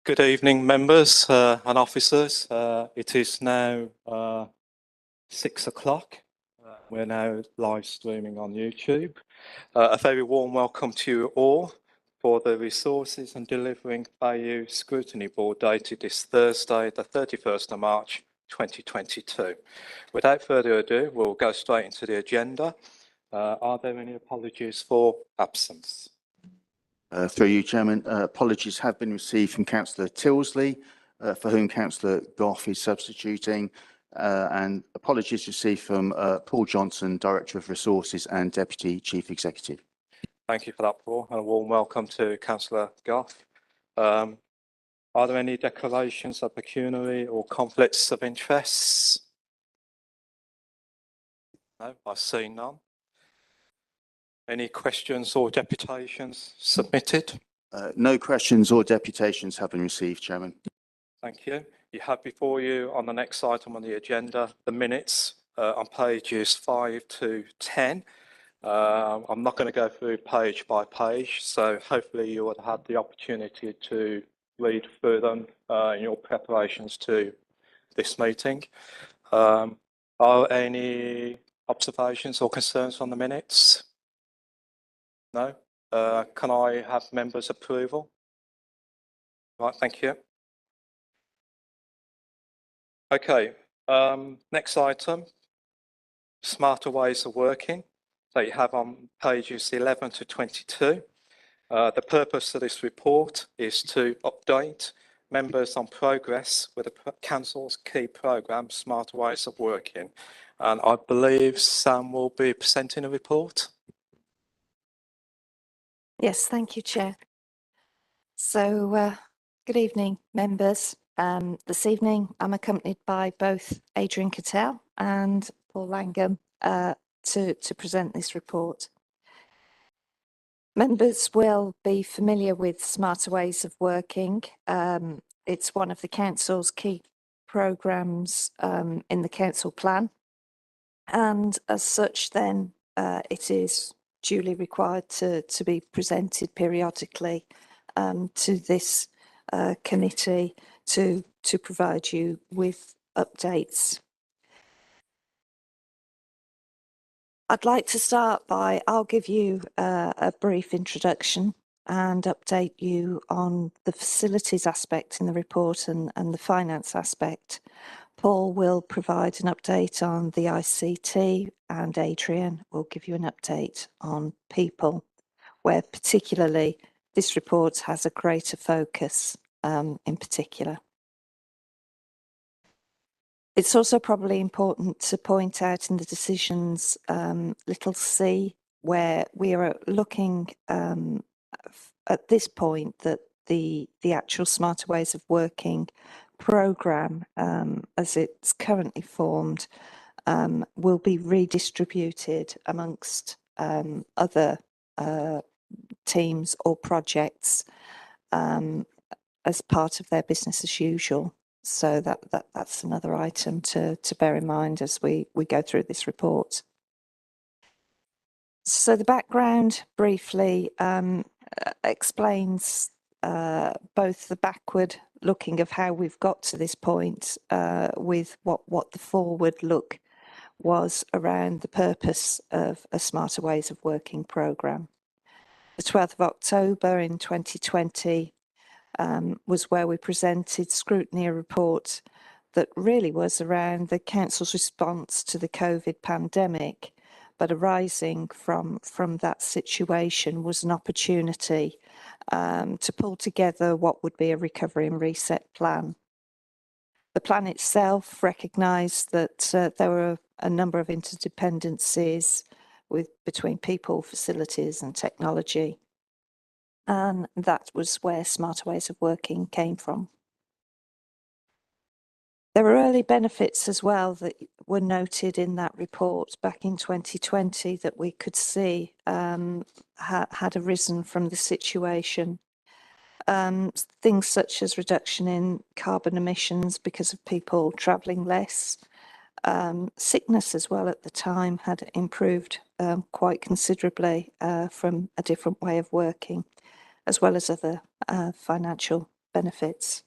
Good evening, members and officers. It is now 6 o'clock. We're now live streaming on YouTube. A very warm welcome to you all for the Resources and Delivering Value Scrutiny Board dated this Thursday, the 31st of March 2022. Without further ado, we'll go straight into the agenda. Are there any apologies for absence? Through you, Chairman, apologies have been received from Councillor Tilsley, for whom Councillor Gough is substituting, and apologies received from Paul Johnson, Director of Resources and Deputy Chief Executive. Thank you for that, Paul, and a warm welcome to Councillor Gough. Are there any declarations of pecuniary or conflicts of interests? No, I see none. Any questions or deputations submitted? No questions or deputations have been received, Chairman. Thank you. You have before you on the next item on the agenda the minutes on pages 5 to 10. I'm not going to go through page by page, so hopefully you would have the opportunity to read through them in your preparations to this meeting. Are any observations or concerns on the minutes? No? Can I have members' approval? Right, thank you. Okay, next item, smarter ways of working that you have on pages 11 to 22. The purpose of this report is to update members on progress with the Council's key programme, Smarter Ways of Working. And I believe Sam will be presenting a report. Yes, thank you, Chair. So, good evening, members. This evening, I'm accompanied by both Adrian Cattell and Paul Langham to present this report. Members will be familiar with Smarter Ways of Working. It's one of the Council's key programmes in the Council Plan. And as such, then, it is duly required to be presented periodically to this committee to provide you with updates. I'd like to start by, I'll give you a brief introduction and update you on the facilities aspect in the report and the finance aspect. Paul will provide an update on the ICT and Adrian will give you an update on people, where particularly this report has a greater focus in particular. It's also probably important to point out in the decisions little c, where we are looking at this point that the actual Smarter Ways of Working programme, as it's currently formed, will be redistributed amongst other teams or projects as part of their business as usual. So that's another item to bear in mind as we go through this report. So the background briefly explains both the backward looking of how we've got to this point with what the forward look was around the purpose of a Smarter Ways of Working programme. The 12th of October in 2020 was where we presented Scrutiny, a report that really was around the Council's response to the COVID pandemic, but arising from that situation was an opportunity to pull together what would be a recovery and reset plan. The plan itself recognised that there were a number of interdependencies between people, facilities and technology. And that was where Smarter Ways of Working came from. There were early benefits as well that were noted in that report back in 2020 that we could see had arisen from the situation. Things such as reduction in carbon emissions because of people travelling less. Sickness as well at the time had improved quite considerably from a different way of working, as well as other financial benefits.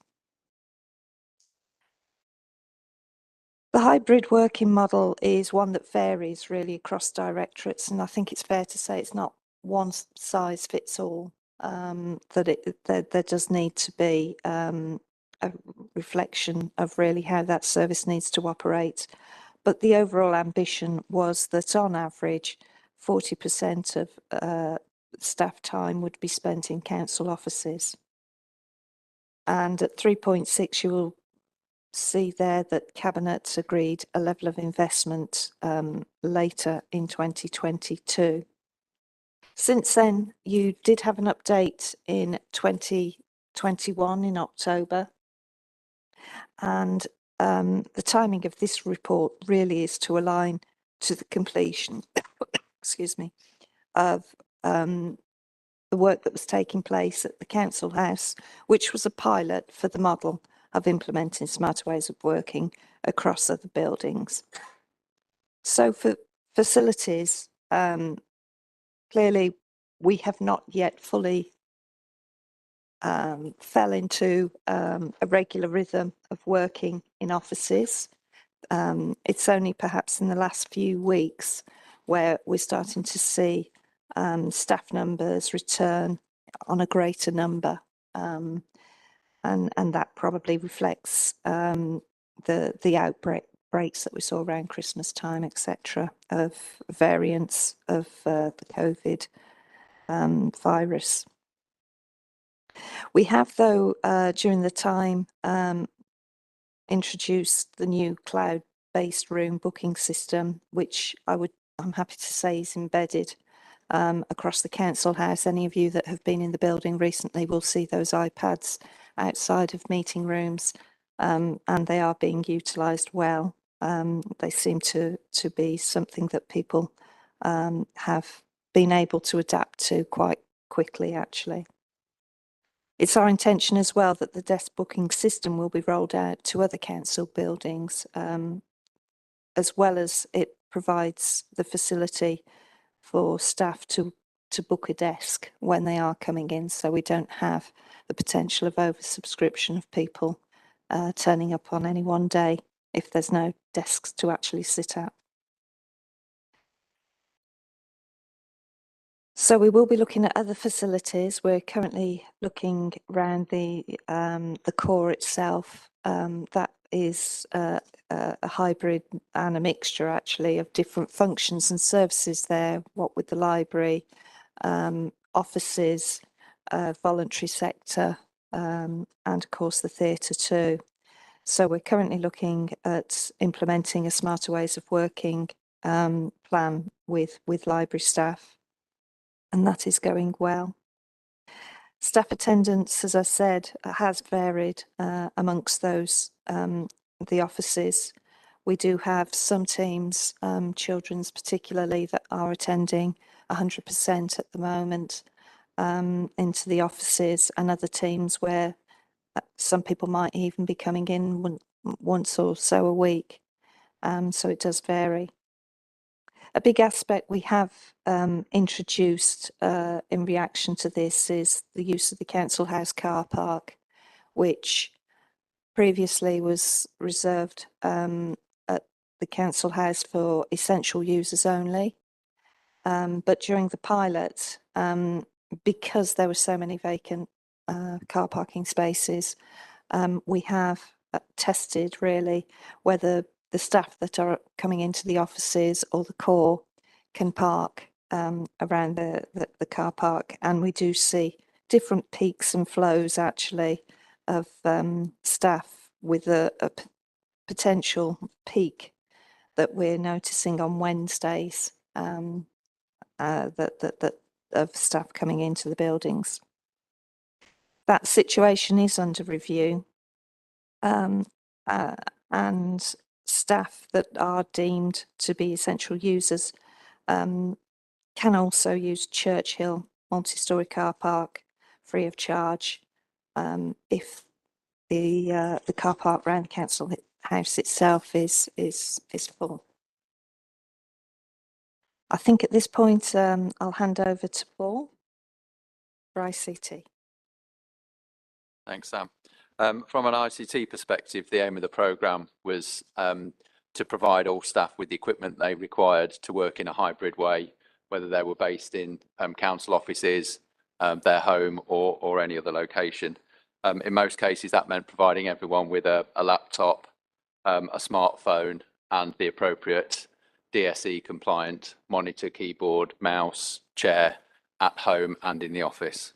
The hybrid working model is one that varies really across directorates, and I think it's fair to say it's not one size fits all. There does need to be a reflection of really how that service needs to operate. But the overall ambition was that on average, 40% of staff time would be spent in council offices. And at 3.6, you will see there that Cabinet agreed a level of investment later in 2022. Since then, you did have an update in 2021 in October, and the timing of this report really is to align to the completion, excuse me, of the work that was taking place at the Council House, which was a pilot for the model of implementing smarter ways of working across other buildings. So for facilities, clearly we have not yet fully fell into a regular rhythm of working in offices. It's only perhaps in the last few weeks where we're starting to see staff numbers return on a greater number. And that probably reflects the outbreaks that we saw around Christmas time, etc., of variants of the COVID virus. We have, though, during the time introduced the new cloud-based room booking system, which I'm happy to say is embedded across the council house. Any of you that have been in the building recently will see those iPads outside of meeting rooms, and they are being utilised well. They seem to be something that people have been able to adapt to quite quickly, actually. It's our intention as well that the desk booking system will be rolled out to other council buildings, as well as it provides the facility for staff to book a desk when they are coming in, so we don't have the potential of oversubscription of people turning up on any one day if there's no desks to actually sit at. So we will be looking at other facilities. We're currently looking around the core itself. That is a hybrid and a mixture actually of different functions and services there, what with the library, offices, voluntary sector, and of course the theatre too. So we're currently looking at implementing a smarter ways of working plan with library staff, and that is going well. Staff attendance, as I said, has varied amongst those, the offices. We do have some teams, children's particularly, that are attending 100% at the moment into the offices, and other teams where some people might even be coming in once or so a week. So it does vary. A big aspect we have introduced in reaction to this is the use of the council house car park, which previously was reserved at the council house for essential users only. But during the pilot, because there were so many vacant car parking spaces, we have tested really whether the staff that are coming into the offices or the core can park around the car park, and we do see different peaks and flows actually of staff, with a potential peak that we're noticing on Wednesdays that of staff coming into the buildings. That situation is under review, and staff that are deemed to be essential users can also use Churchill multi-storey car park free of charge if the car park around the council house itself is full. I think at this point I'll hand over to Paul for ICT. Thanks, Sam. From an ICT perspective, the aim of the programme was to provide all staff with the equipment they required to work in a hybrid way, whether they were based in council offices, their home, or any other location. In most cases, that meant providing everyone with a laptop, a smartphone, and the appropriate DSE compliant monitor, keyboard, mouse, chair at home and in the office.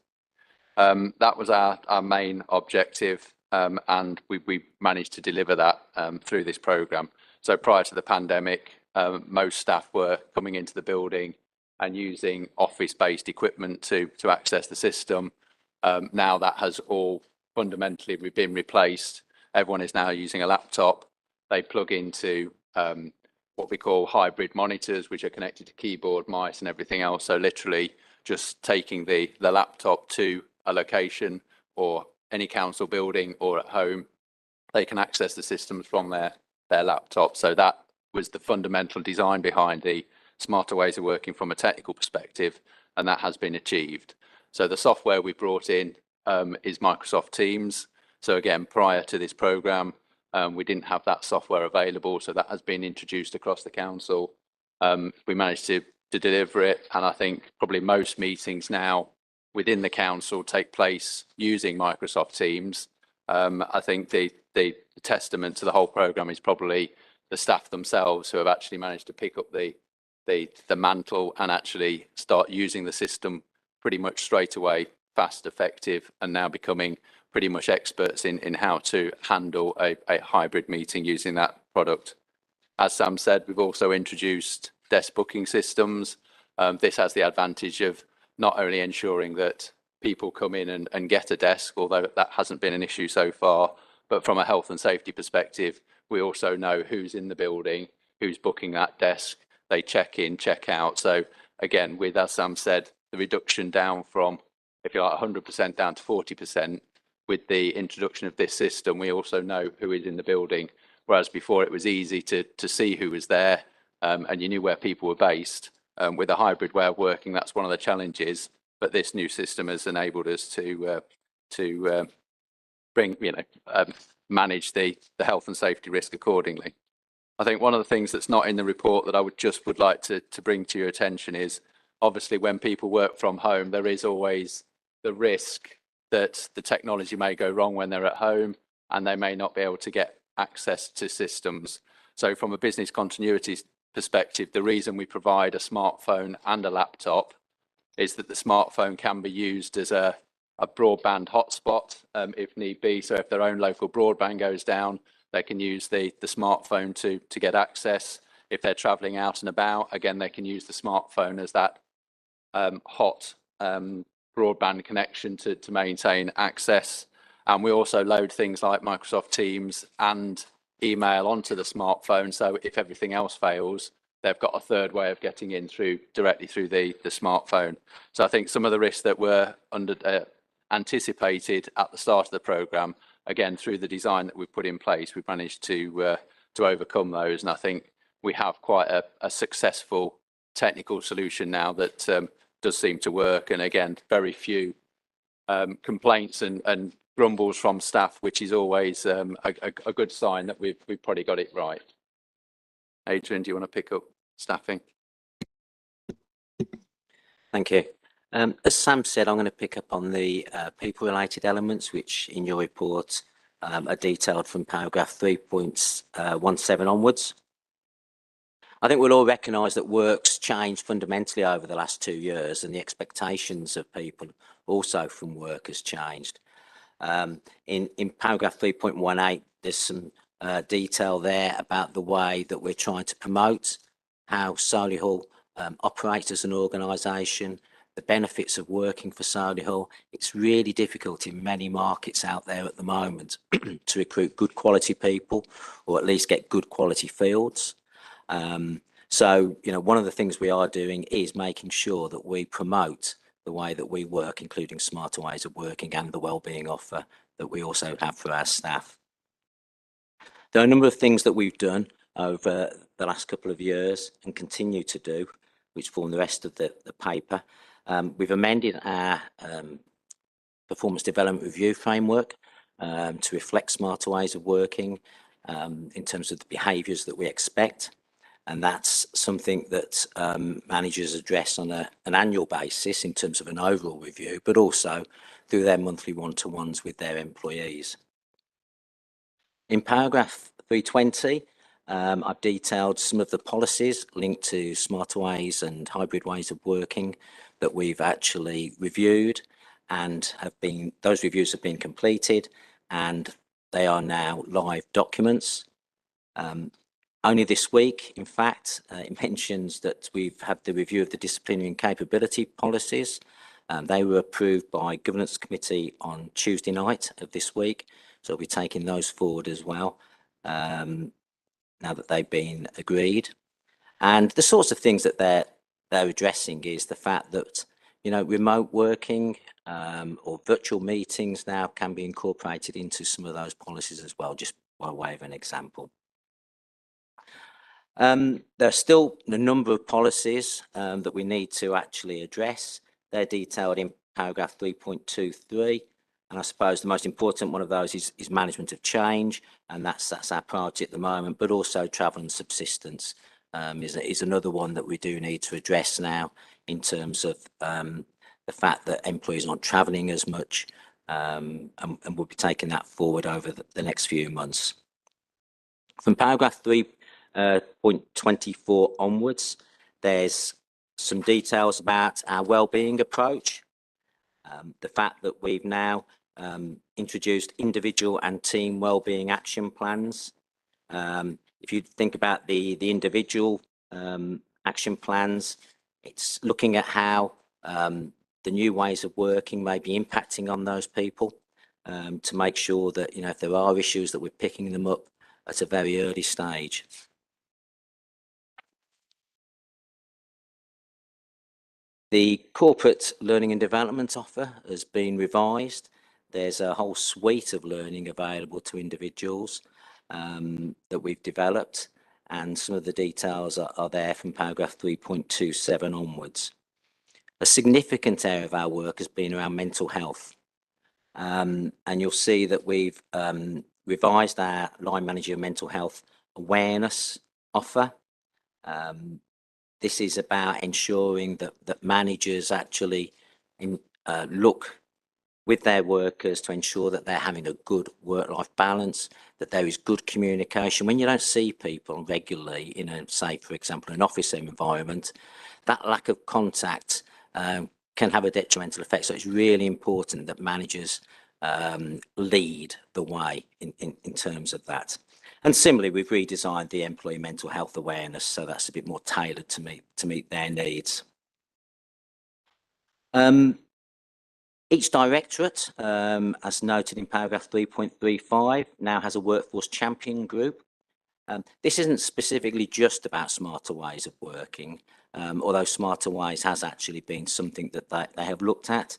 That was our main objective, and we managed to deliver that through this programme. So prior to the pandemic, most staff were coming into the building and using office-based equipment to access the system. Now that has all fundamentally been replaced. Everyone is now using a laptop. They plug into what we call hybrid monitors, which are connected to keyboard, mice, and everything else. So literally just taking the laptop to a location or any council building or at home, they can access the systems from their laptop. So that was the fundamental design behind the smarter ways of working from a technical perspective, and that has been achieved. So the software we brought in is Microsoft Teams. So again, prior to this programme, we didn't have that software available, so that has been introduced across the council. We managed to deliver it, and I think probably most meetings now within the council take place using Microsoft Teams. I think the testament to the whole programme is probably the staff themselves who have actually managed to pick up the mantle and actually start using the system pretty much straight away, fast, effective, and now becoming pretty much experts in how to handle a hybrid meeting using that product. As Sam said, we've also introduced desk booking systems. This has the advantage of not only ensuring that people come in and get a desk, although that hasn't been an issue so far, but from a health and safety perspective, we also know who's in the building, who's booking that desk. They check in, check out. So again, with, as Sam said, the reduction down from, if you like, 100% down to 40%, with the introduction of this system, we also know who is in the building, whereas before it was easy to see who was there, and you knew where people were based. With a hybrid way of working, that's one of the challenges, but this new system has enabled us to bring, manage the health and safety risk accordingly. I think one of the things that's not in the report that I would like to bring to your attention is, obviously when people work from home, there is always the risk that the technology may go wrong when they're at home and they may not be able to get access to systems. So from a business continuity perspective, the reason we provide a smartphone and a laptop is that the smartphone can be used as a broadband hotspot if need be. So if their own local broadband goes down, they can use the smartphone to get access. If they're traveling out and about, again, they can use the smartphone as that hot broadband connection to maintain access. And we also load things like Microsoft Teams and email onto the smartphone. So if everything else fails, they've got a third way of getting in directly through the smartphone. So I think some of the risks that were anticipated at the start of the programme, again, through the design that we've put in place, we've managed to overcome those. And I think we have quite a successful technical solution now that does seem to work. And again, very few complaints and grumbles from staff, which is always a good sign that we've probably got it right. Adrian, do you want to pick up staffing? Thank you. As Sam said, I'm going to pick up on the people-related elements, which in your report are detailed from paragraph 3.17 onwards. I think we'll all recognise that work's changed fundamentally over the last 2 years, and the expectations of people also from work has changed. In paragraph 3.18, there's some detail there about the way that we're trying to promote how Solihull operates as an organisation, the benefits of working for Solihull. It's really difficult in many markets out there at the moment to recruit good quality people, or at least get good quality fields. So, one of the things we are doing is making sure that we promote the way that we work, including smarter ways of working and the wellbeing offer that we also have for our staff. There are a number of things that we've done over the last couple of years and continue to do, which form the rest of the paper. We've amended our performance development review framework, to reflect smarter ways of working in terms of the behaviours that we expect. And that's something that managers address on an annual basis in terms of an overall review, but also through their monthly one-to-ones with their employees. In paragraph 320, I've detailed some of the policies linked to smarter ways and hybrid ways of working that we've actually reviewed, and those reviews have been completed, and they are now live documents. Only this week, in fact, it mentions that we've had the review of the disciplinary and capability policies. They were approved by Governance Committee on Tuesday night of this week, so we'll be taking those forward as well, now that they've been agreed. And the sorts of things that they're addressing is the fact that, you know, remote working or virtual meetings now can be incorporated into some of those policies as well, just by way of an example. There are still a number of policies that we need to actually address. They're detailed in paragraph 3.23. And I suppose the most important one of those is management of change, and that's our priority at the moment, but also travel and subsistence is another one that we do need to address now in terms of the fact that employees aren't travelling as much, and we'll be taking that forward over the next few months. From paragraph 3.24 onwards, there's some details about our wellbeing approach. The fact that we've now introduced individual and team wellbeing action plans. If you think about the individual action plans, it's looking at how the new ways of working may be impacting on those people, to make sure that, you know, if there are issues, that we're picking them up at a very early stage. The corporate learning and development offer has been revised. There's a whole suite of learning available to individuals that we've developed, and some of the details are there from paragraph 3.27 onwards. A significant area of our work has been around mental health, and you'll see that we've revised our line manager mental health awareness offer. This is about ensuring that managers actually look with their workers to ensure that they're having a good work-life balance, that there is good communication. When you don't see people regularly in a, say, for example, an office environment, that lack of contact can have a detrimental effect. So it's really important that managers lead the way in terms of that. And similarly, we've redesigned the employee mental health awareness, so that's a bit more tailored to meet their needs. Each directorate, as noted in paragraph 3.35, now has a workforce champion group. This isn't specifically just about smarter ways of working, although smarter ways has actually been something that they have looked at.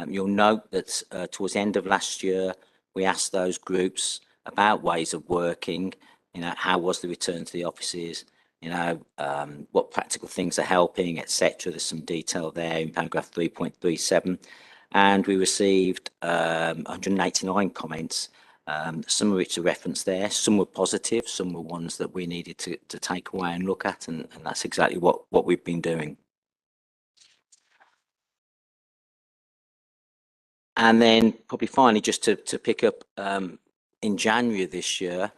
You'll note that towards the end of last year, we asked those groups about ways of working, you know, how was the return to the offices, you know, what practical things are helping, etc. There's some detail there in paragraph 3.37. And we received 189 comments, some of which are referenced there. Some were positive, some were ones that we needed to take away and look at, and that's exactly what we've been doing. And then probably finally, just to pick up, in January of this year,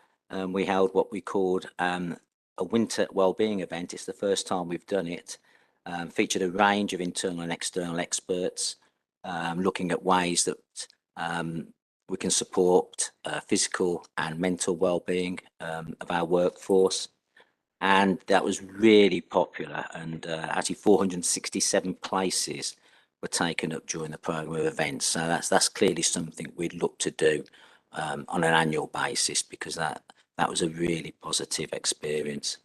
we held what we called a winter wellbeing event. It's the first time we've done it. Featured a range of internal and external experts, looking at ways that we can support physical and mental well-being of our workforce. And that was really popular, and actually 467 places were taken up during the programme of events. So that's clearly something we'd look to do on an annual basis, because that was a really positive experience.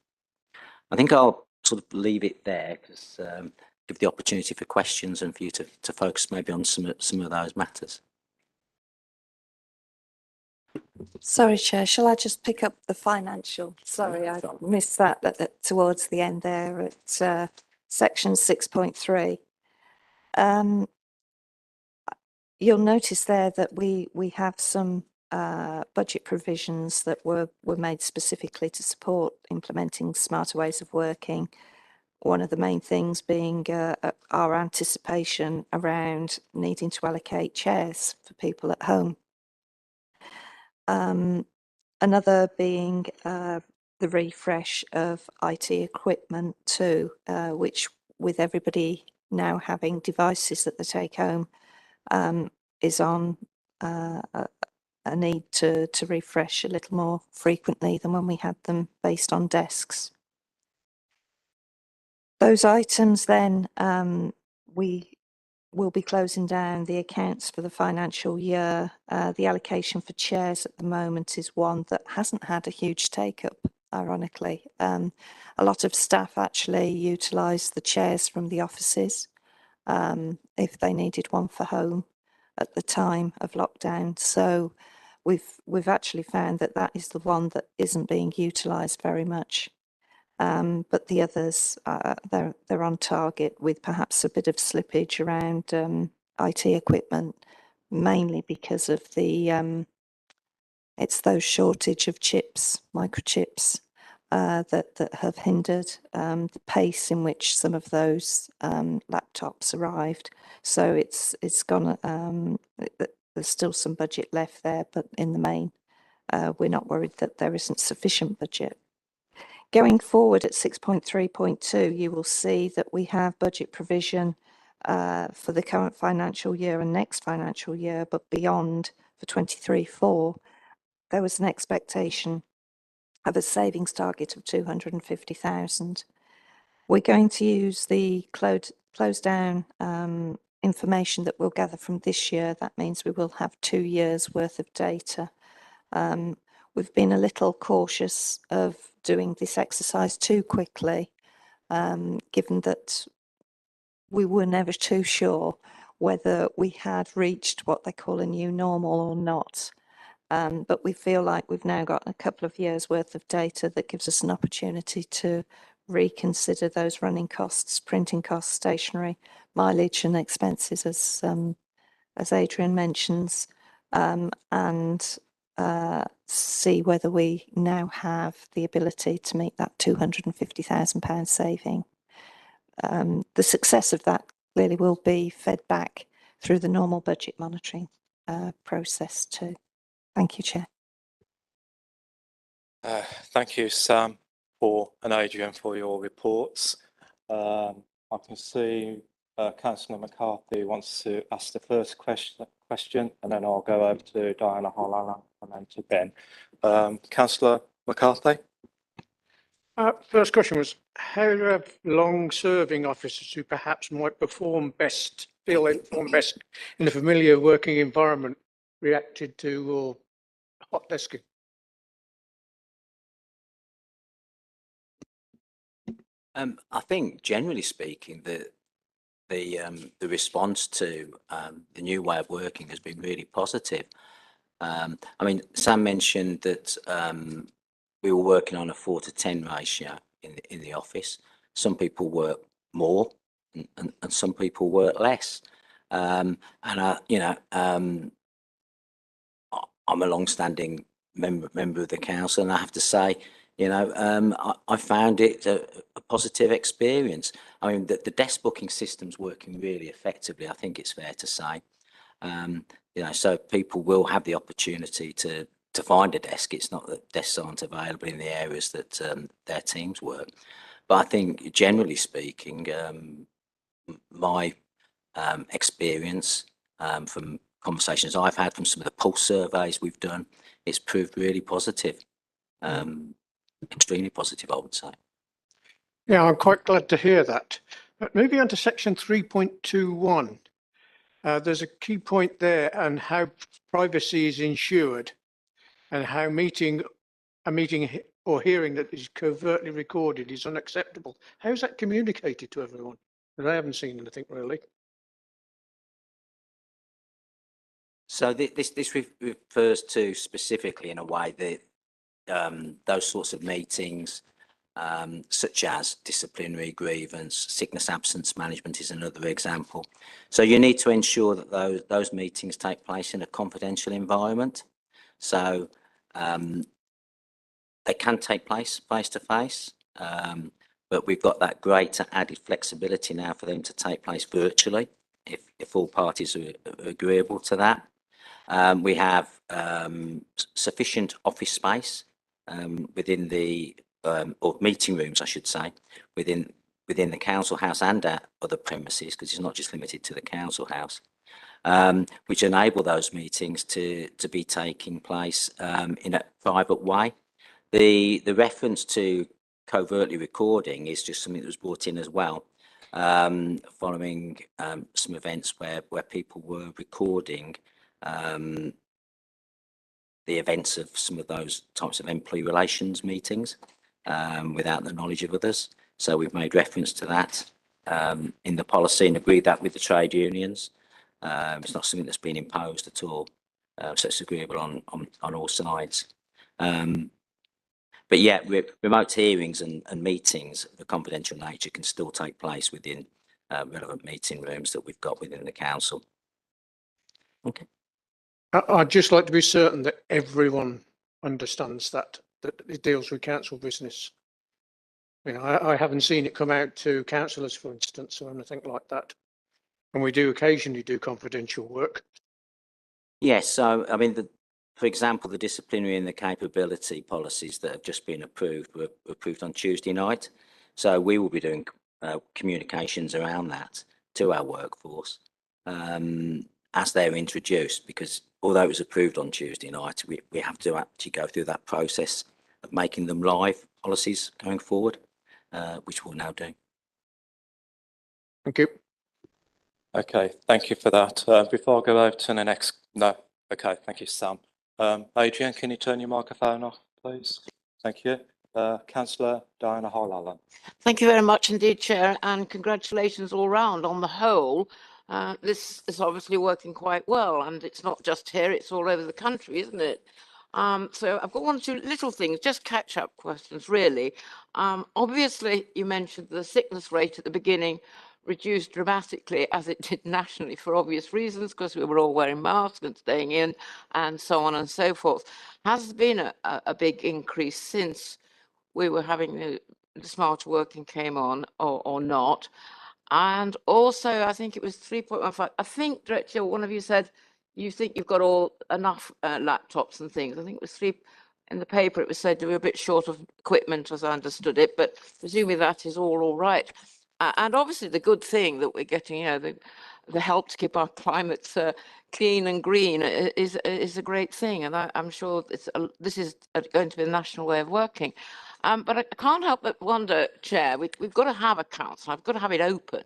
I think I'll sort of leave it there, because give the opportunity for questions and for you to focus maybe on some of those matters. Sorry, Chair, shall I just pick up the financial? Sorry, I missed that towards the end there at section 6.3. You'll notice there that we have some budget provisions that were made specifically to support implementing smarter ways of working. One of the main things being our anticipation around needing to allocate chairs for people at home. Another being the refresh of IT equipment too, which with everybody now having devices that they take home, is on a need to refresh a little more frequently than when we had them based on desks. Those items then, we will be closing down the accounts for the financial year. The allocation for chairs at the moment is one that hasn't had a huge take-up, ironically. A lot of staff actually utilise the chairs from the offices if they needed one for home at the time of lockdown. So we've actually found that that is the one that isn't being utilised very much. But the others, they're on target with perhaps a bit of slippage around IT equipment, mainly because of the it's those shortage of chips, microchips, that have hindered the pace in which some of those laptops arrived. So it's gone. There's still some budget left there, but in the main, we're not worried that there isn't sufficient budget. Going forward at 6.3.2, you will see that we have budget provision for the current financial year and next financial year, but beyond for 23-4, there was an expectation of a savings target of 250,000. We're going to use the close down information that we'll gather from this year. That means we will have 2 years worth of data. We've been a little cautious of doing this exercise too quickly, given that we were never too sure whether we had reached what they call a new normal or not. But we feel like we've now got a couple of years worth of data that gives us an opportunity to reconsider those running costs, printing costs, stationery, mileage and expenses, as Adrian mentions, and see whether we now have the ability to meet that £250,000 saving. The success of that clearly will be fed back through the normal budget monitoring process too. Thank you, Chair. Thank you, Sam, and Adrian for your reports. I can see Councillor McCarthy wants to ask the first question, and then I'll go over to Diana Harlan and then to Ben. Councillor McCarthy. First question was, how have long-serving officers who perhaps might feel best in a familiar working environment reacted to hot desking? I think generally speaking, the response to the new way of working has been really positive. I mean, Sam mentioned that we were working on a 4:10 ratio in the office. Some people work more, and some people work less. And I'm a long-standing member of the council, and I have to say, I found it a positive experience. I mean, the desk booking system's working really effectively, I think it's fair to say. So people will have the opportunity to find a desk. It's not that desks aren't available in the areas that their teams work. But I think, generally speaking, my experience from conversations I've had from some of the pulse surveys we've done, it's proved really positive. Extremely positive, I would say. Yeah, I'm quite glad to hear that. But moving on to section 3.21, there's a key point there on how privacy is ensured and how a meeting or hearing that is covertly recorded is unacceptable. How is that communicated to everyone? Because I haven't seen anything really. So this refers to specifically in a way that those sorts of meetings, such as disciplinary grievance, sickness absence management is another example. So you need to ensure that those meetings take place in a confidential environment. So they can take place face to face, but we've got that greater added flexibility now for them to take place virtually if all parties are agreeable to that. We have sufficient office space within the or meeting rooms, I should say, within the council house and at other premises, because it's not just limited to the council house, which enable those meetings to be taking place in a private way. The reference to covertly recording is just something that was brought in as well, following some events where people were recording the events of some of those types of employee relations meetings without the knowledge of others. So we've made reference to that in the policy and agreed that with the trade unions. It's not something that's been imposed at all, so it's agreeable on all sides. But yeah, remote hearings and meetings of a confidential nature can still take place within relevant meeting rooms that we've got within the council. Okay. I'd just like to be certain that everyone understands that it deals with council business. You know, I haven't seen it come out to councillors, for instance, or anything like that. And we do occasionally do confidential work. Yes, so I mean, for example, the disciplinary and the capability policies that have just been approved were approved on Tuesday night. So we will be doing communications around that to our workforce as they're introduced, because although it was approved on Tuesday night, we have to actually go through that process of making them live policies going forward, which we'll now do. Thank you. Okay, thank you for that. Before I go over to the next, no, okay, thank you, Sam. Adrian, can you turn your microphone off, please? Thank you. Councillor Diana Hall-Allen. Thank you very much indeed, Chair, and congratulations all round. On the whole, this is obviously working quite well, and it's not just here, it's all over the country, isn't it? So I've got one or two little things, just catch-up questions, really. Obviously, you mentioned the sickness rate at the beginning reduced dramatically, as it did nationally for obvious reasons, because we were all wearing masks and staying in, and so on and so forth. Has there been a big increase since we were having the smarter working came on, or not? And also, I think it was 3.15. I think, Director, one of you said you think you've got enough laptops and things. I think it was three in the paper. It was said we were a bit short of equipment, as I understood it, but presumably that is all right. And obviously, the good thing that we're getting, you know, the help to keep our climate clean and green is a great thing, and I'm sure this is going to be a national way of working. But I can't help but wonder, Chair, we've got to have a council, I've got to have it open.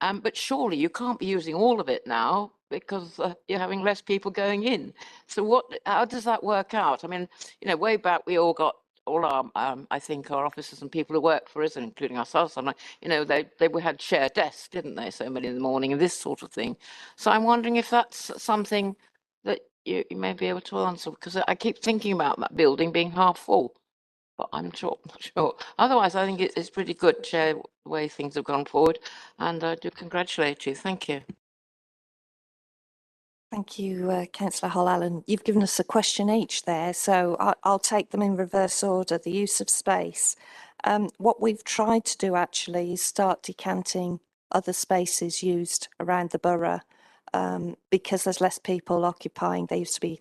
But surely you can't be using all of it now because you're having less people going in. So how does that work out? I mean, you know, way back we all got all our, I think our officers and people who work for us, and including ourselves, you know, they had shared desks, didn't they? So many in the morning and this sort of thing. So I'm wondering if that's something that you may be able to answer, because I keep thinking about that building being half full. But I'm not sure. Otherwise, I think it's pretty good, Chair, the way things have gone forward, and I do congratulate you. Thank you. Thank you, Councillor Hall-Allen. You've given us a question each there, so I'll take them in reverse order. The use of space. What we've tried to do actually is start decanting other spaces used around the borough, because there's less people occupying. There used to be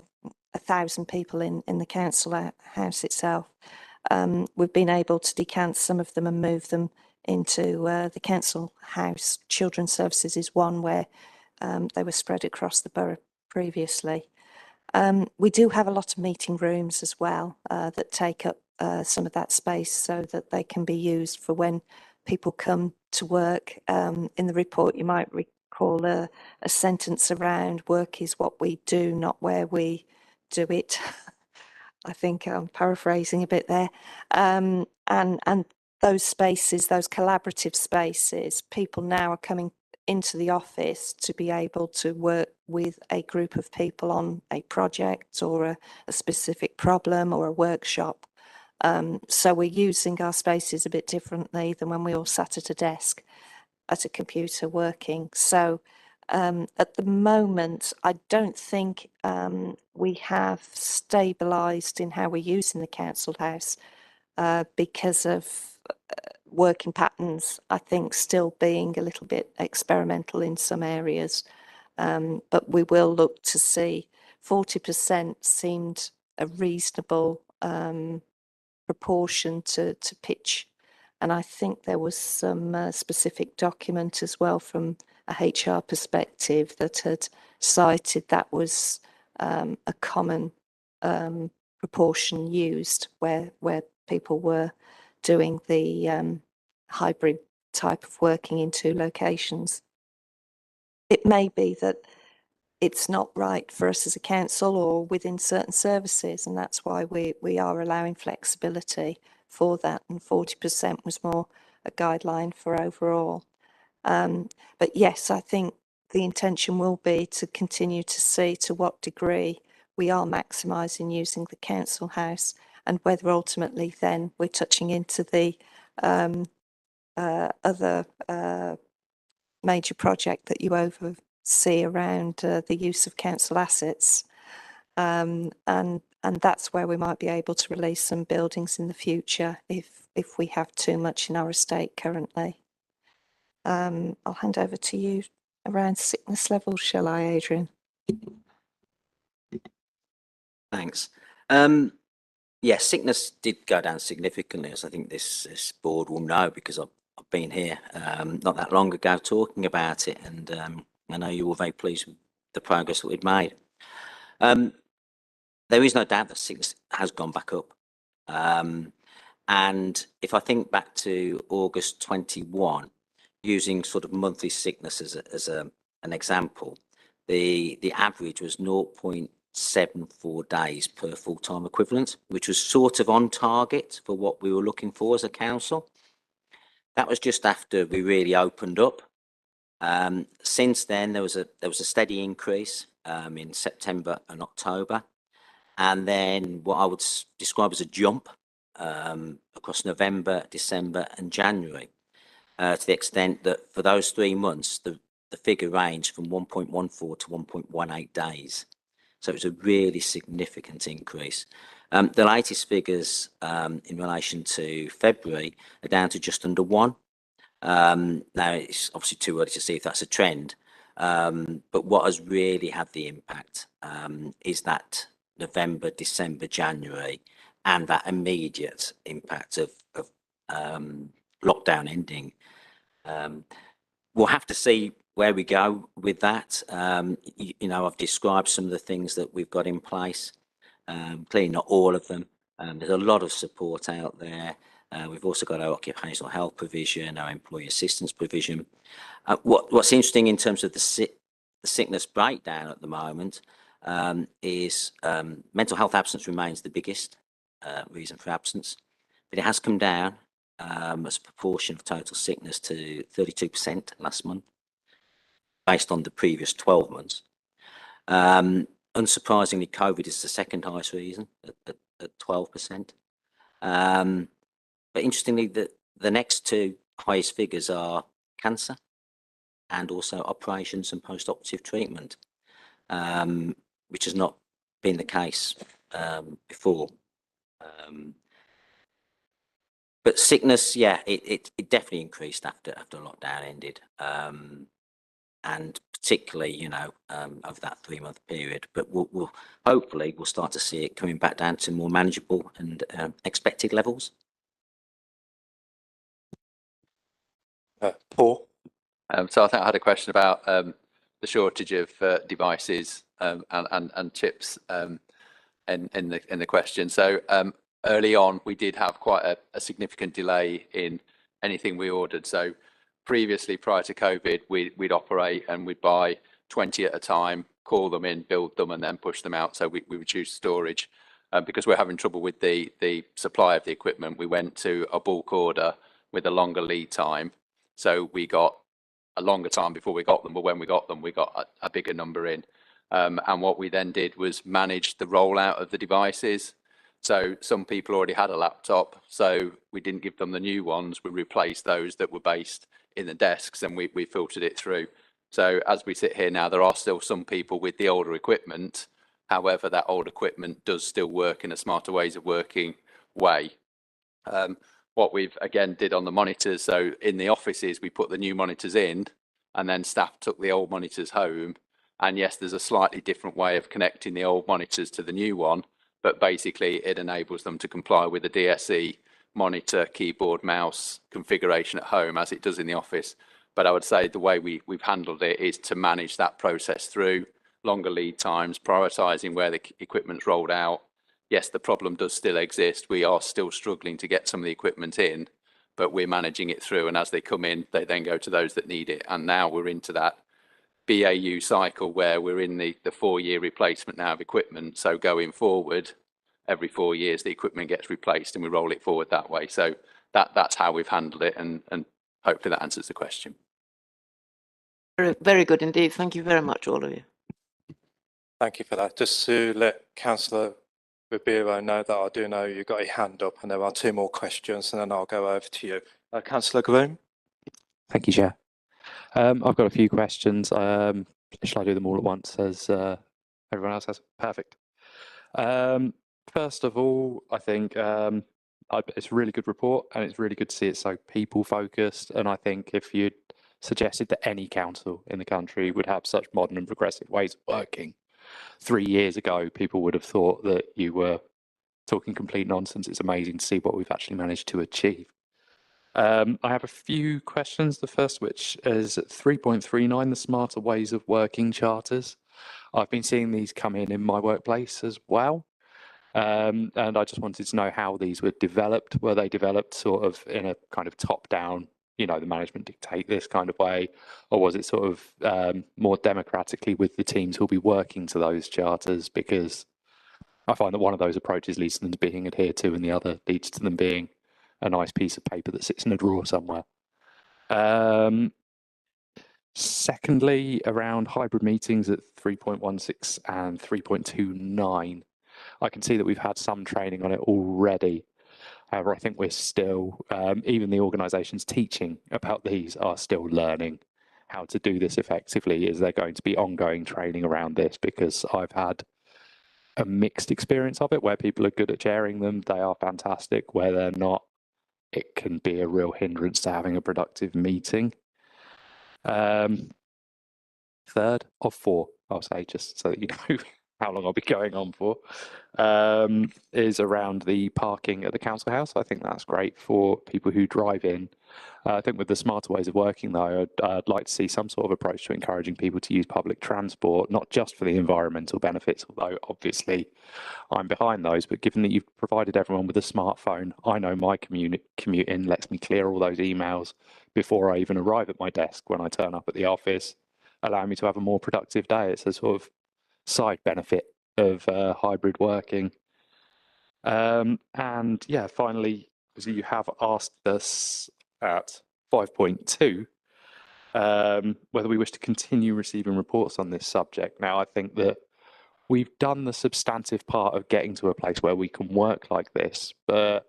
1,000 people in the council house itself. We've been able to decant some of them and move them into the council house. Children's Services is one where they were spread across the borough previously. We do have a lot of meeting rooms as well that take up some of that space so that they can be used for when people come to work. In the report, you might recall a sentence around work is what we do, not where we do it. I think I'm paraphrasing a bit there. And those spaces, those collaborative spaces, people now are coming into the office to be able to work with a group of people on a project or a specific problem or a workshop. So we're using our spaces a bit differently than when we all sat at a desk at a computer working. So At the moment, I don't think we have stabilised in how we're using the council house because of working patterns, I think, still being a little bit experimental in some areas. But we will look to see 40% seemed a reasonable proportion to pitch. And I think there was some specific document as well from a HR perspective that had cited that was a common proportion used where people were doing the hybrid type of working in two locations. It may be that it's not right for us as a council or within certain services, and that's why we are allowing flexibility for that, and 40% was more a guideline for overall. But yes, I think the intention will be to continue to see to what degree we are maximising using the council house, and whether ultimately then we're touching into the other major project that you oversee around the use of council assets. And that's where we might be able to release some buildings in the future if we have too much in our estate currently. I'll hand over to you around sickness levels, shall I, Adrian? Thanks. Yeah, sickness did go down significantly, as I think this board will know, because I've been here not that long ago talking about it, and I know you were very pleased with the progress that we'd made. There is no doubt that sickness has gone back up. And if I think back to August 21, using sort of monthly sickness as an example, the average was 0.74 days per full-time equivalent, which was sort of on target for what we were looking for as a council. That was just after we really opened up. Since then, there was a steady increase in September and October, and then what I would describe as a jump across November, December, and January, to the extent that for those 3 months, the figure ranged from 1.14 to 1.18 days. So it was a really significant increase. The latest figures in relation to February are down to just under 1. Now, it's obviously too early to see if that's a trend, but what has really had the impact is that November, December, January, and that immediate impact of lockdown ending. We'll have to see where we go with that. You know, I've described some of the things that we've got in place. Clearly not all of them. There's a lot of support out there. We've also got our occupational health provision, our employee assistance provision. What's interesting in terms of the sickness breakdown at the moment is mental health absence remains the biggest reason for absence, but it has come down as a proportion of total sickness to 32% last month, based on the previous 12 months. Unsurprisingly, COVID is the second highest reason at 12%. But interestingly, the next two highest figures are cancer and also operations and post-operative treatment, which has not been the case before. But sickness, yeah, it definitely increased after lockdown ended, and particularly, you know, over that 3-month period. But we'll hopefully we'll start to see it coming back down to more manageable and expected levels. Paul? So I think I had a question about the shortage of devices and chips in the question. So early on, we did have quite a significant delay in anything we ordered. So previously, prior to COVID, we'd operate and we'd buy 20 at a time, call them in, build them, and then push them out. So we reduced storage. Because we're having trouble with the supply of the equipment, we went to a bulk order with a longer lead time. So we got a longer time before we got them, but when we got them, we got a bigger number in. And what we then did was manage the rollout of the devices. So some people already had a laptop, so we didn't give them the new ones. We replaced those that were based in the desks, and we filtered it through. So as we sit here now, there are still some people with the older equipment. However, that old equipment does still work in a smarter ways of working way. What we've again did on the monitors, so in the offices, we put the new monitors in and then staff took the old monitors home. And yes, there's a slightly different way of connecting the old monitors to the new one, but basically it enables them to comply with the DSE monitor, keyboard, mouse configuration at home as it does in the office. But I would say the way we've handled it is to manage that process through longer lead times, prioritising where the equipment's rolled out. Yes, the problem does still exist. We are still struggling to get some of the equipment in, but we're managing it through. And as they come in, they then go to those that need it. And now we're into that BAU cycle where we're in the 4-year replacement now of equipment. So going forward, every 4 years, the equipment gets replaced and we roll it forward that way. So that's how we've handled it. And hopefully that answers the question. Very, very good indeed. Thank you very much, all of you. Thank you for that. Just to let Councillor Ribeiro know that I do know you've got your hand up and there are 2 more questions and then I'll go over to you. Councillor Groom. Thank you, Chair. I've got a few questions. Shall I do them all at once as everyone else has? Perfect. First of all, I think it's a really good report and it's really good to see it so people focused. And I think if you'd suggested that any council in the country would have such modern and progressive ways of working 3 years ago, people would have thought that you were talking complete nonsense. It's amazing to see what we've actually managed to achieve. I have a few questions. The first, which is 3.39, the Smarter Ways of Working charters. I've been seeing these come in my workplace as well. And I just wanted to know how these were developed. Were they developed sort of in a kind of top-down, you know, the management dictate this kind of way, or was it sort of more democratically with the teams who'll be working to those charters? Because I find that one of those approaches leads to them being adhered to and the other leads to them being a nice piece of paper that sits in a drawer somewhere. Secondly, around hybrid meetings at 3.16 and 3.29, I can see that we've had some training on it already. However, I think we're still, even the organisations teaching about these are still learning how to do this effectively. Is there going to be ongoing training around this? Because I've had a mixed experience of it, where people are good at chairing them, they are fantastic. Where they're not, it can be a real hindrance to having a productive meeting. Third of 4, I'll say, just so that you know how long I'll be going on for, is around the parking at the council house. I think that's great for people who drive in. I think with the smarter ways of working, though, I'd like to see some sort of approach to encouraging people to use public transport, not just for the environmental benefits, although obviously I'm behind those, but given that you've provided everyone with a smartphone, I know my commute in lets me clear all those emails before I even arrive at my desk when I turn up at the office, allowing me to have a more productive day. It's a sort of side benefit of hybrid working. And yeah, finally, as you have asked us at 5.2, whether we wish to continue receiving reports on this subject. Now, I think that we've done the substantive part of getting to a place where we can work like this, but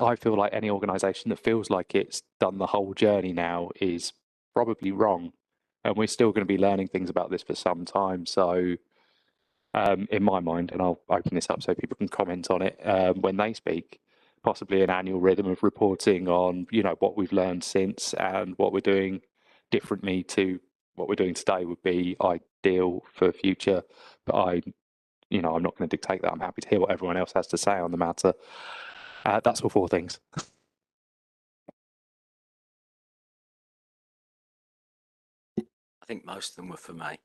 I feel like any organisation that feels like it's done the whole journey now is probably wrong. And we're still going to be learning things about this for some time. So in my mind, and I'll open this up so people can comment on it when they speak, possibly an annual rhythm of reporting on, you know, what we've learned since and what we're doing differently to what we're doing today would be ideal for future. But I'm not going to dictate that. I'm happy to hear what everyone else has to say on the matter. That's all 4 things. I think most of them were for me,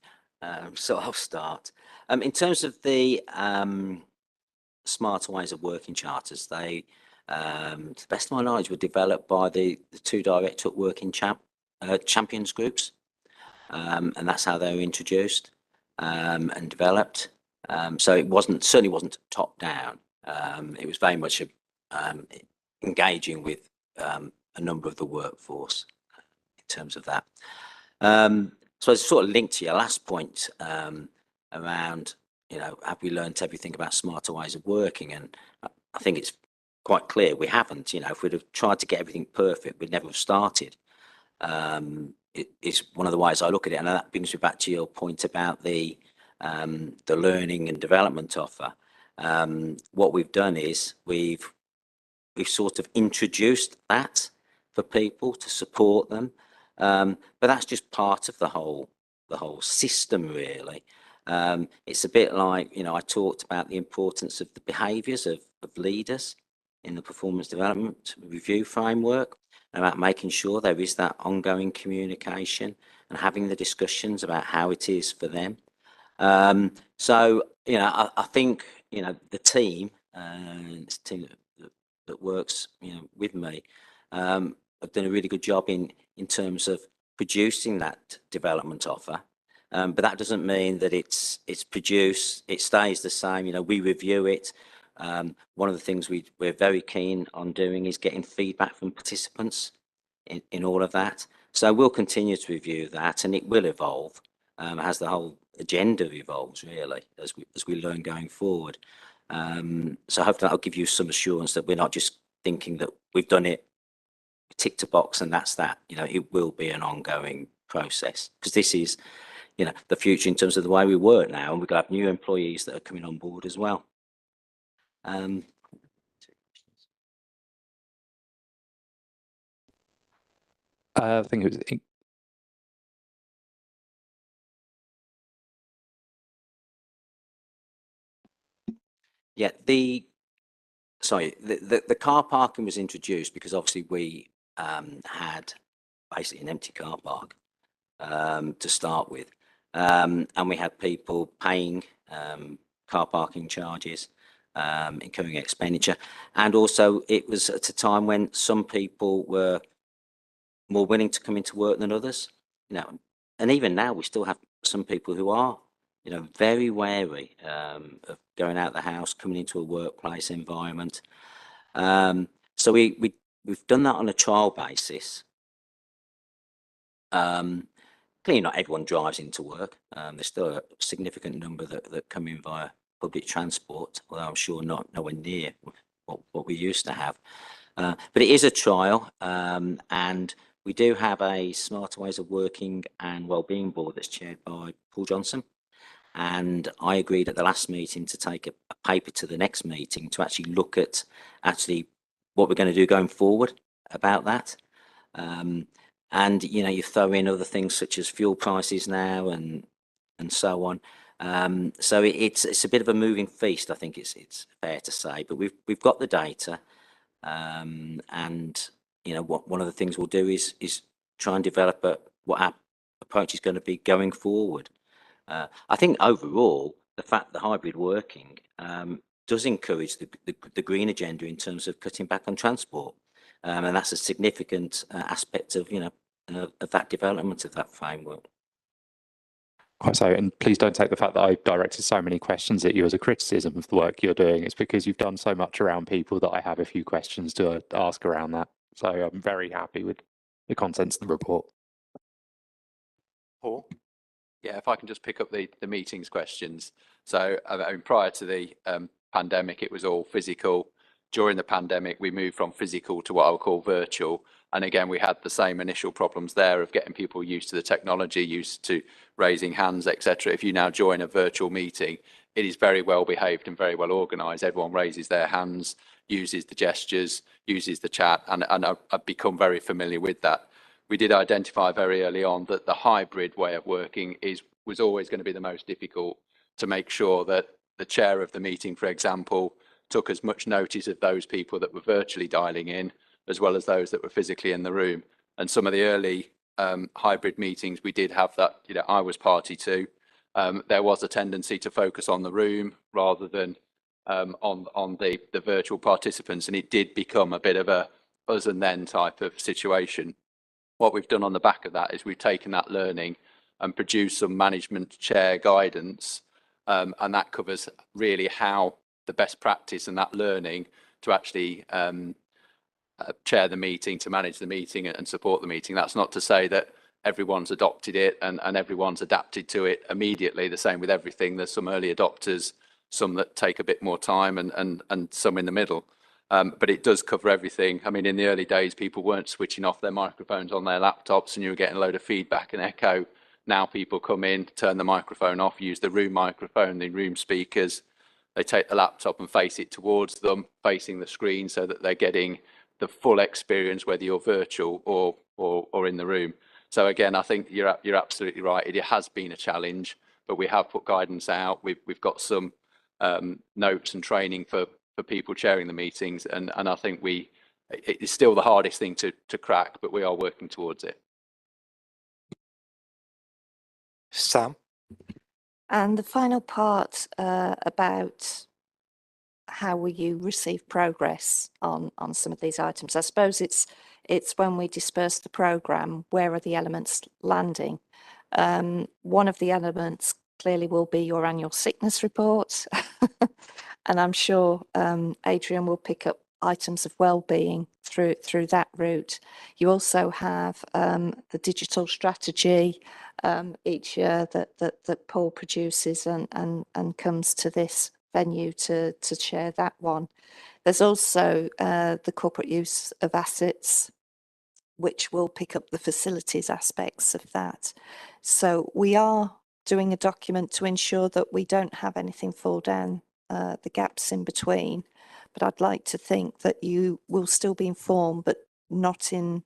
so I'll start. In terms of the smarter ways of working charters, they, to the best of my knowledge, were developed by the 2 direct up working champions groups, and that's how they were introduced and developed. So it certainly wasn't top down. It was very much engaging with a number of the workforce in terms of that. So it's sort of linked to your last point around, you know, have we learnt everything about smarter ways of working? And I think it's quite clear we haven't. You know, if we'd have tried to get everything perfect, we'd never have started. is one of the ways I look at it. And that brings me back to your point about the learning and development offer. What we've done is we've sort of introduced that for people to support them. But that's just part of the whole system, really. It's a bit like, you know, I talked about the importance of the behaviours of leaders in the performance development review framework, about making sure there is that ongoing communication and having the discussions about how it is for them. So, you know, I think, you know, the team, it's a team that works, you know, with me, have done a really good job in terms of producing that development offer. But that doesn't mean that it's produced, it stays the same. You know, we review it. One of the things we're very keen on doing is getting feedback from participants in all of that. So we'll continue to review that, and it will evolve as the whole agenda evolves, really, as we learn going forward. So hopefully that'll give you some assurance that we're not just thinking that we've done it, ticked a box, and that's that. You know, it will be an ongoing process, because this is, you know, the future in terms of the way we work now, and we've got new employees that are coming on board as well. I think it was. Yeah, the car parking was introduced because obviously we had basically an empty car park to start with, and we had people paying car parking charges, incurring expenditure, and also it was at a time when some people were more willing to come into work than others. You know, and even now we still have some people who are, you know, very wary of going out the house, coming into a workplace environment. So we've done that on a trial basis. Clearly not everyone drives into work. There's still a significant number that come in via public transport, although I'm sure nowhere near what we used to have. But it is a trial, and we do have a Smarter Ways of Working and Wellbeing Board that's chaired by Paul Johnson. And I agreed at the last meeting to take a paper to the next meeting to actually look at what we're going to do going forward about that. And, you know, you throw in other things such as fuel prices now and so on. So it's a bit of a moving feast, I think it's fair to say, but we've got the data. And, you know, one of the things we'll do is try and develop what our approach is going to be going forward. I think overall, the fact that hybrid working does encourage the green agenda in terms of cutting back on transport. And that's a significant aspect of, you know, of that development of that framework. Quite so, and please don't take the fact that I directed so many questions at you as a criticism of the work you're doing. It's because you've done so much around people that I have a few questions to ask around that. So I'm very happy with the contents of the report. Paul? Yeah, if I can just pick up the meetings questions. So I mean, prior to the pandemic, it was all physical. During the pandemic, we moved from physical to what I would call virtual. And again, we had the same initial problems there of getting people used to the technology, used to raising hands, etc. If you now join a virtual meeting, it is very well behaved and very well organised. Everyone raises their hands, uses the gestures, uses the chat, and I've become very familiar with that. We did identify very early on that the hybrid way of working was always going to be the most difficult, to make sure that the chair of the meeting, for example, took as much notice of those people that were virtually dialing in as well as those that were physically in the room. And some of the early hybrid meetings we did have that, you know, I was party to. There was a tendency to focus on the room rather than on the virtual participants, and it did become a bit of a us and then type of situation. What we've done on the back of that is we've taken that learning and produced some management chair guidance, and that covers really how the best practice and that learning to actually chair the meeting, to manage the meeting and support the meeting. That's not to say that everyone's adopted it and everyone's adapted to it immediately. The same with everything. There's some early adopters, some that take a bit more time, and some in the middle. But it does cover everything. I mean, in the early days, people weren't switching off their microphones on their laptops and you were getting a load of feedback and echo. Now people come in, turn the microphone off, use the room microphone, the room speakers. They take the laptop and face it towards them, facing the screen, so that they're getting the full experience, whether you're virtual or in the room. So again, I think you're absolutely right. It has been a challenge, but we have put guidance out. We've got some notes and training for people chairing the meetings, and I think it's still the hardest thing to crack, but we are working towards it. Sam? And the final part about how will you receive progress on some of these items? I suppose it's when we disperse the programme, where are the elements landing? One of the elements clearly will be your annual sickness report. And I'm sure Adrian will pick up items of wellbeing through that route. You also have the digital strategy each year that Paul produces and comes to this venue to share that one. There's also the corporate use of assets, which will pick up the facilities aspects of that. So we are doing a document to ensure that we don't have anything fall down the gaps in between. But I'd like to think that you will still be informed, but not in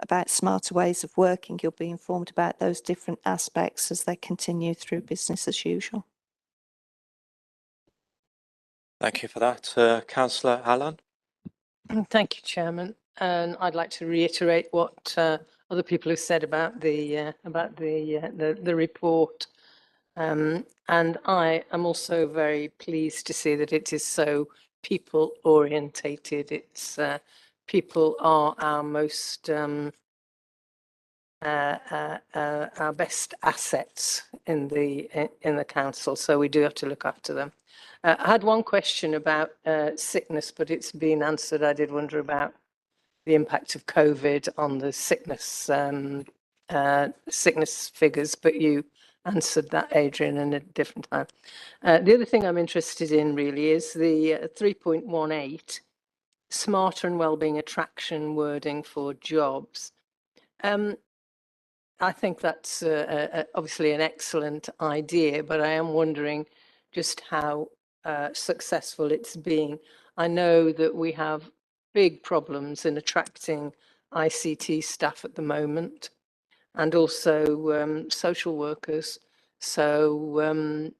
about smarter ways of working. You'll be informed about those different aspects as they continue through business as usual. Thank you for that. Councillor Allen? Thank you, Chairman. And I'd like to reiterate what other people have said about the report. And I am also very pleased to see that it is so people orientated. It's people are our most our best assets in the council, so we do have to look after them. I had one question about sickness, but it's been answered. I did wonder about the impact of COVID on the sickness figures, but you answered that, Adrian, in a different time. The other thing I'm interested in really is the 3.18, smarter and wellbeing attraction wording for jobs. I think that's obviously an excellent idea, but I am wondering just how successful it's been. I know that we have big problems in attracting ICT staff at the moment, and also social workers. So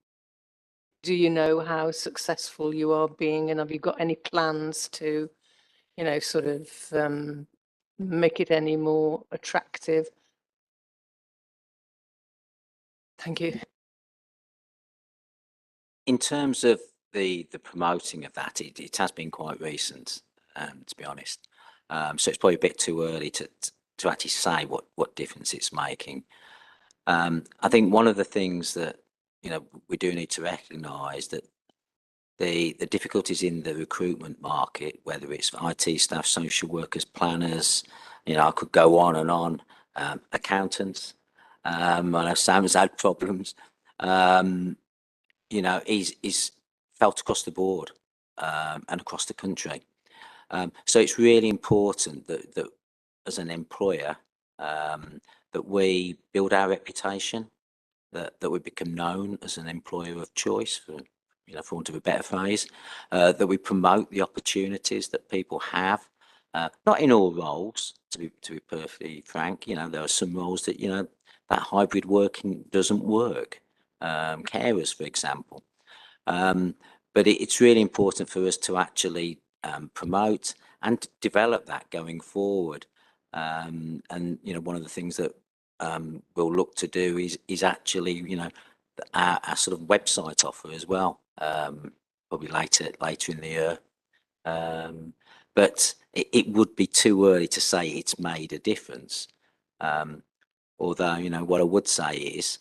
do you know how successful you are being, and have you got any plans to, you know, sort of make it any more attractive? Thank you. In terms of the promoting of that, it has been quite recent, to be honest. So it's probably a bit too early to actually say what difference it's making. I think one of the things that, you know, we do need to recognise that the difficulties in the recruitment market, whether it's IT staff, social workers, planners, you know, I could go on and on, accountants. I know Sam's had problems. You know, is felt across the board and across the country. So it's really important that as an employer, that we build our reputation, that we become known as an employer of choice, for, you know, for want of a better phrase, that we promote the opportunities that people have. Not in all roles, to be perfectly frank. You know, there are some roles that, you know, that hybrid working doesn't work. Carers, for example. But it's really important for us to actually promote and develop that going forward. And, you know, one of the things that we'll look to do is actually, you know, our sort of website offer as well, probably later in the year. But it would be too early to say it's made a difference. Although, you know, what I would say is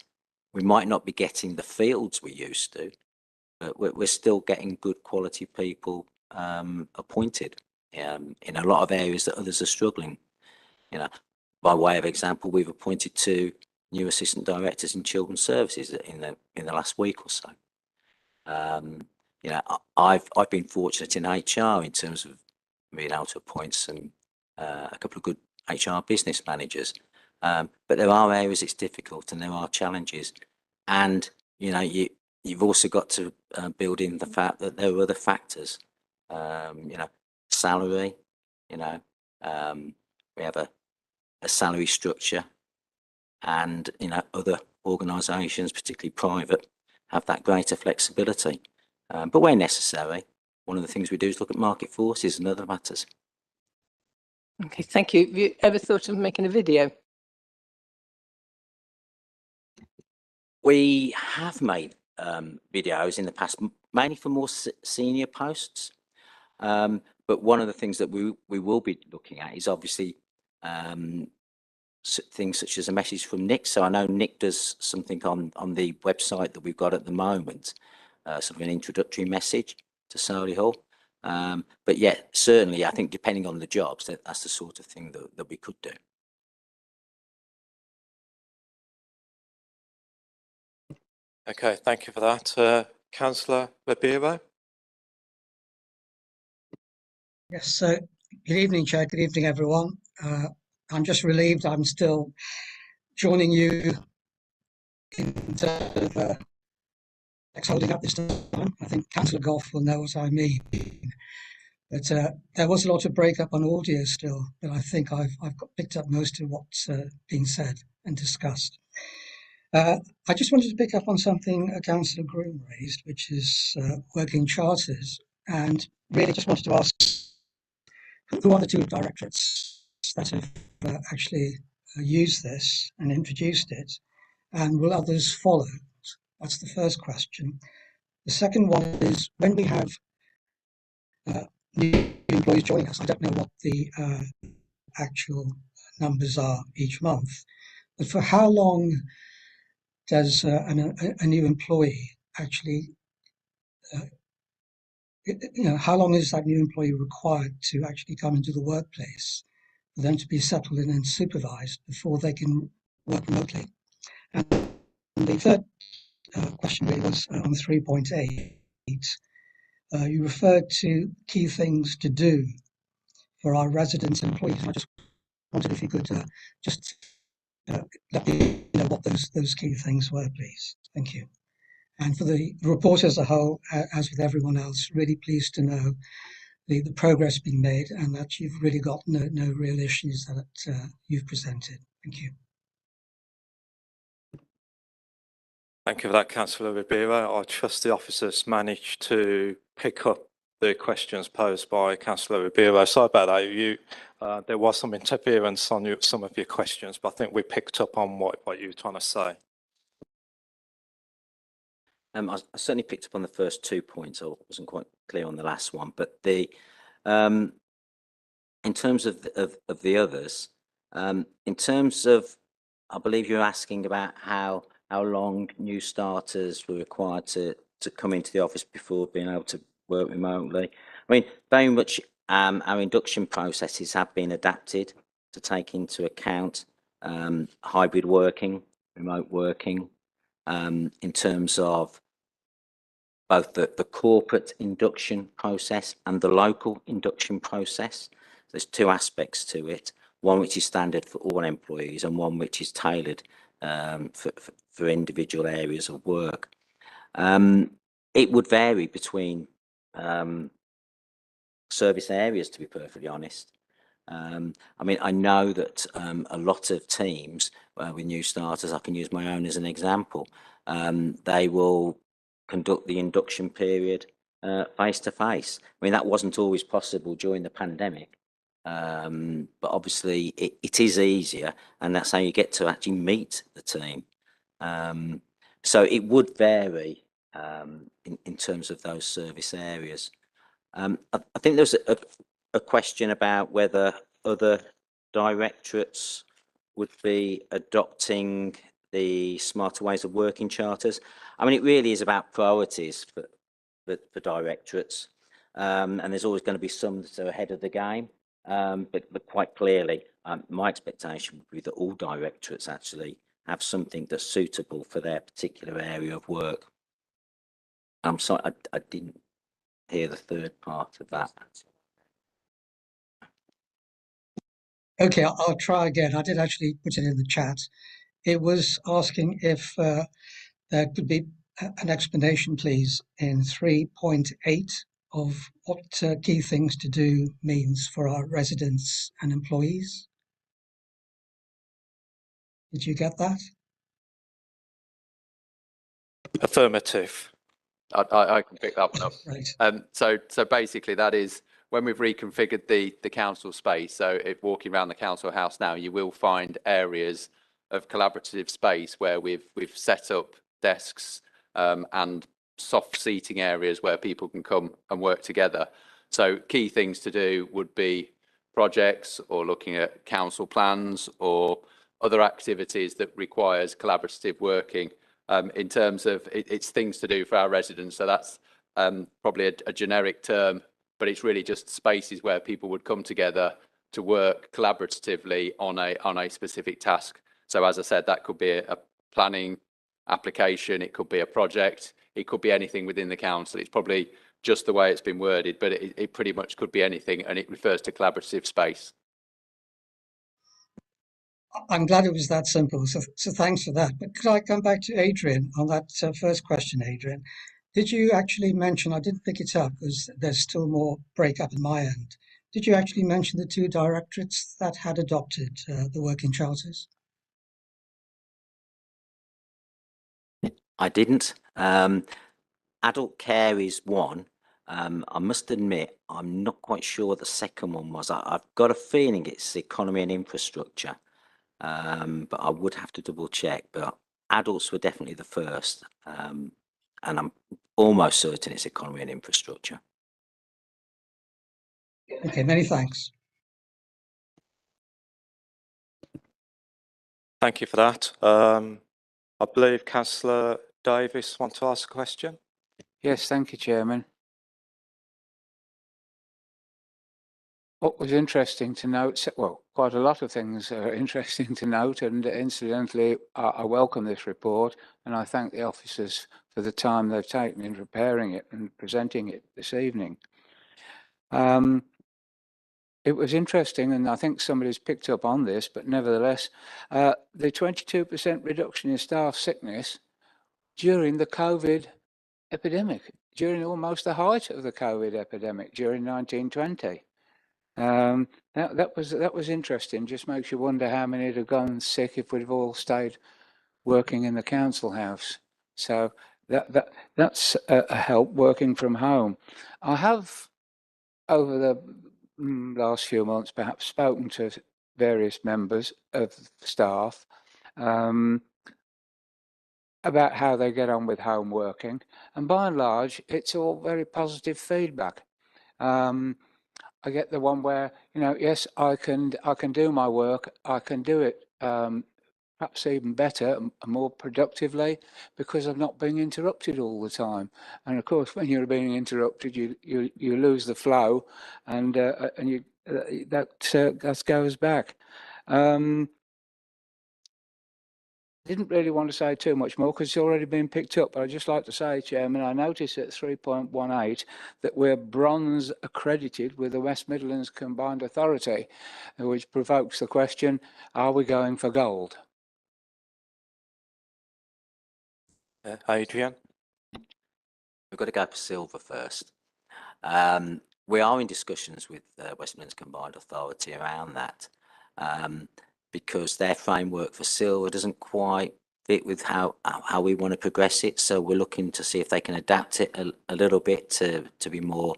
we might not be getting the fields we used to, but we're still getting good quality people appointed in a lot of areas that others are struggling. You know, by way of example, we've appointed 2 new assistant directors in children's services in the last week or so. You know, I've been fortunate in HR in terms of being able to appoint some a couple of good HR business managers. But there are areas it's difficult, and there are challenges, and you've also got to build in the fact that there are other factors. Salary. We have a salary structure, and other organisations, particularly private, have that greater flexibility. But where necessary, one of the things we do is look at market forces and other matters. Okay, thank you. Have you ever thought of making a video? We have made videos in the past, mainly for more senior posts. But one of the things that we will be looking at is obviously things such as a message from Nick. So I know Nick does something on the website that we've got at the moment, sort of an introductory message to Solihull. But yeah, certainly, I think depending on the jobs, that's the sort of thing that we could do. Okay, thank you for that. Councillor Ribeiro? Yes, so good evening, Chair. Good evening, everyone. I'm just relieved I'm still joining you instead of holding up this time. I think Councillor Goff will know what I mean. But there was a lot of breakup on audio still, but I think I've picked up most of what's being said and discussed. I just wanted to pick up on something Councillor Groom raised, which is working charters, and really just wanted to ask who are the two directorates that have actually used this and introduced it, and will others follow? That's the first question. The second one is, when we have new employees joining us, I don't know what the actual numbers are each month, but for how long does a new employee actually, how long is that new employee required to actually come into the workplace for them to be settled in and supervised before they can work remotely? And the third question really was on 3.8. You referred to key things to do for our residents and employees. I just wondered if you could just let me know what those key things were, please. Thank you. And for the report as a whole, as with everyone else, really pleased to know the progress being made and that you've really got no real issues that you've presented. Thank you. Thank you for that, Councillor Ribeiro. I trust the officers managed to pick up the questions posed by Councillor Ribeiro. Sorry about that. There was some interference on some of your questions, but I think we picked up on what you were trying to say. I certainly picked up on the first 2 points. I wasn't quite clear on the last one, but in terms of the others, in terms of, I believe you're asking about how long new starters were required to come into the office before being able to work remotely. I mean, very much our induction processes have been adapted to take into account hybrid working, remote working, in terms of both the corporate induction process and the local induction process. There's two aspects to it, one which is standard for all employees and one which is tailored for individual areas of work. It would vary between service areas, to be perfectly honest. I mean, I know that a lot of teams with new starters, I can use my own as an example, they will conduct the induction period face to face. I mean, that wasn't always possible during the pandemic, but obviously it is easier, and that's how you get to actually meet the team. So it would vary in terms of those service areas. I think there's a question about whether other directorates would be adopting the smarter ways of working charters. I mean, it really is about priorities for directorates, and there's always going to be some that are ahead of the game. But quite clearly, my expectation would be that all directorates actually have something that's suitable for their particular area of work. I'm sorry, I didn't hear the third part of that. Okay, I'll try again. I did actually put it in the chat. It was asking if there could be an explanation, please, in 3.8 of what key things to do means for our residents and employees. Did you get that? Affirmative. I can pick that one up. Right. So basically that is when we've reconfigured the council space. So if walking around the council house now, you will find areas of collaborative space where we've set up desks and soft seating areas where people can come and work together. So key things to do would be projects or looking at council plans or other activities that requires collaborative working. In terms of it's things to do for our residents. So that's probably a generic term, but it's really just spaces where people would come together to work collaboratively on a specific task. So as I said, that could be a planning application, it could be a project, it could be anything within the council. It's probably just the way it's been worded, but it pretty much could be anything, and it refers to collaborative space. I'm glad it was that simple. So thanks for that. But could I come back to Adrian on that first question, Adrian? Did you actually mention, I didn't pick it up because there's still more breakup in my end. Did you actually mention the two directorates that had adopted the working charters? I didn't. Adult care is one. I must admit, I'm not quite sure what the second one was. I've got a feeling it's economy and infrastructure, but I would have to double check. But adults were definitely the first, and I'm almost certain it's economy and infrastructure. Okay, many thanks. Thank you for that. I believe Councillor Davis wants to ask a question. Yes, thank you, Chairman. What was interesting to note, well, quite a lot of things are interesting to note, and incidentally, I welcome this report, and I thank the officers for the time they've taken in preparing it and presenting it this evening. It was interesting, and I think somebody's picked up on this, but nevertheless, the 22% reduction in staff sickness during the COVID epidemic, during almost the height of the COVID epidemic, during 1920. That was interesting. Just makes you wonder how many would have gone sick if we'd all stayed working in the council house. So that's a help working from home. I have over the last few months perhaps spoken to various members of staff about how they get on with home working, and by and large it's all very positive feedback. I get the one where, you know, yes, I can do my work, I can do it perhaps even better and more productively because I'm not being interrupted all the time. And of course, when you're being interrupted, you lose the flow, and you that goes back. Didn't really want to say too much more because it's already been picked up, but I'd just like to say, Chairman, I noticed at 3.18 that we're bronze accredited with the West Midlands Combined Authority, which provokes the question, are we going for gold? Adrian? We've got to go for silver first. We are in discussions with West Midlands Combined Authority around that, because their framework for silver doesn't quite fit with how we want to progress it. So we're looking to see if they can adapt it a little bit to be more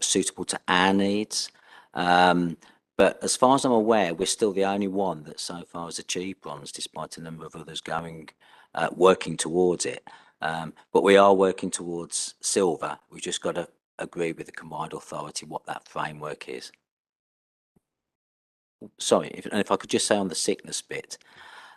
suitable to our needs. But as far as I'm aware, we're still the only one that so far has achieved bronze, despite a number of others working towards it. But we are working towards silver. We've just got to agree with the combined authority what that framework is. Sorry, if I could just say on the sickness bit,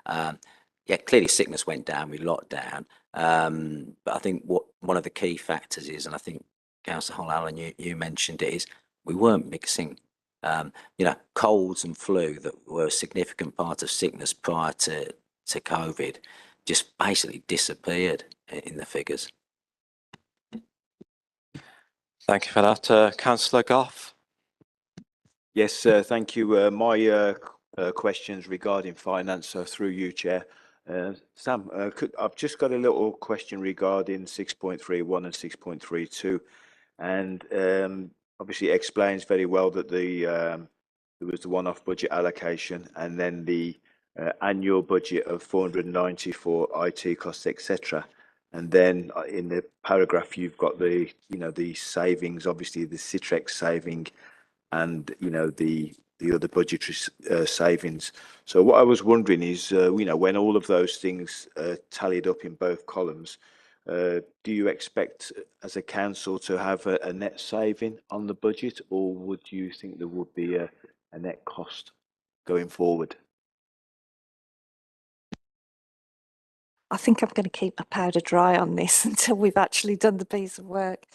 yeah, clearly sickness went down with lockdown, but I think one of the key factors is, and I think Councillor Hull-Allen, you mentioned it, is we weren't mixing, you know, colds and flu that were a significant part of sickness prior to COVID, just basically disappeared in the figures. Thank you for that. Councillor Goff? Yes, thank you. My questions regarding finance are through you, Chair. Sam, I've just got a little question regarding 6.31 and 6.32, and obviously it explains very well that there was the one-off budget allocation and then the annual budget of 490 for IT costs, etc. And then in the paragraph, you've got the savings, obviously the Citrex saving, and the other budgetary savings. So what I was wondering is, when all of those things tallied up in both columns, do you expect as a council to have a net saving on the budget, or would you think there would be a net cost going forward? I think I'm going to keep my powder dry on this until we've actually done the piece of work.